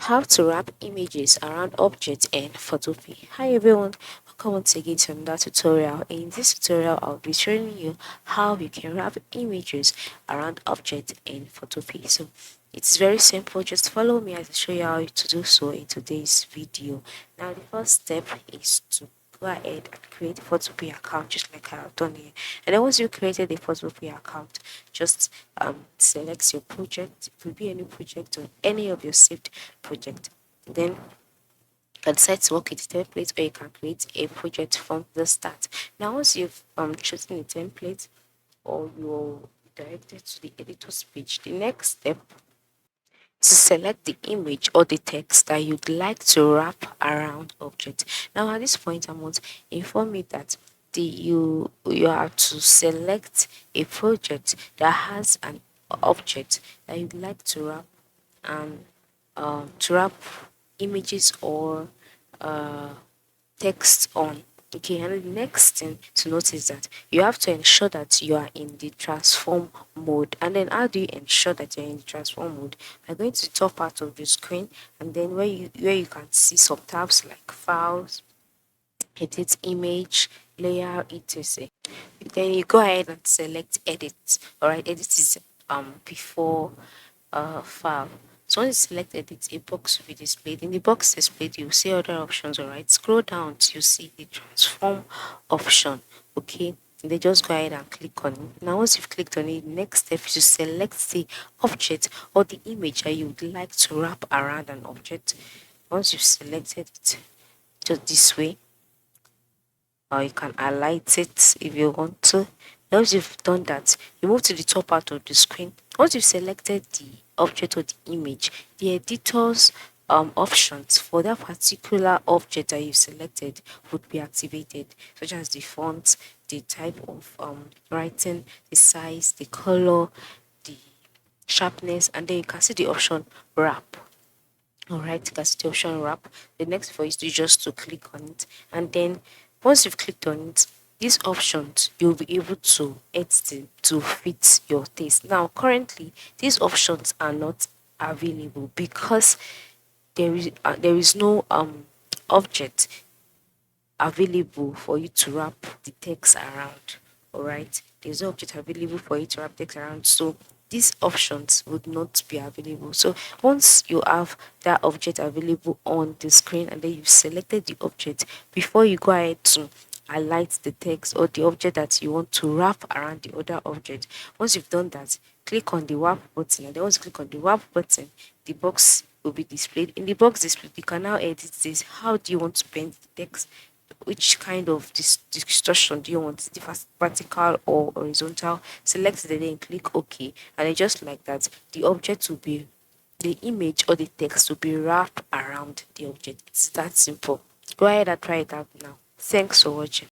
How to wrap images around objects in Photopea. Hi everyone, welcome once again to another tutorial. In this tutorial, I'll be showing you how you can wrap images around objects in Photopea. So it's very simple, just follow me as I show you how to do so in today's video. Now the first step is to go ahead and create a Photopea account just like I've done here. And then once you created a Photopea account, just select your project. It will be a new project or any of your saved project. Then you can decide to work with templates, or you can create a project from the start. Now once you've chosen a template or you're directed to the editor's page, the next step to select the image or the text that you'd like to wrap around object. Now at this point I must inform you that you have to select a project that has an object that you'd like to wrap and to wrap images or uh, text on. Okay, and the next thing to notice is that you have to ensure that you are in the transform mode. And then how do you ensure that you're in the transform mode? By going to the top part of the screen, and then where you can see some tabs like files, edit image, layer, etc. Then you go ahead and select edit. Alright, edit is before file. So once you select edit, a box will be displayed. In the box displayed, you'll see other options. Alright, scroll down till you see the transform option. Okay, and then just go ahead and click on it. Now once you've clicked on it, next step is to select the object or the image that you would like to wrap around an object. Once you've selected it, just this way, or you can highlight it if you want to. Once you've done that, you move to the top part of the screen. Once you've selected the object or the image, the editor's options for that particular object that you've selected would be activated, such as the font, the type of writing, the size, the color, the sharpness, and then you can see the option wrap. Alright, you can see the option wrap. The next for is just to click on it, and then once you've clicked on it, these options you'll be able to edit them to fit your taste. Now currently these options are not available because there is no object available for you to wrap the text around. All right, there's no object available for you to wrap text around, so these options would not be available. So once you have that object available on the screen and then you've selected the object, before you go ahead to highlight the text or the object that you want to wrap around the other object, once you've done that, click on the wrap button, and then once you click on the wrap button, the box will be displayed. In the box displayed, you can now edit this. How do you want to paint the text? Which kind of distortion do you want? The vertical or horizontal? Select it and then click OK, and then just like that, the object will be, the image or the text will be wrapped around the object. It's that simple. Go ahead and try it out now. Thanks for watching.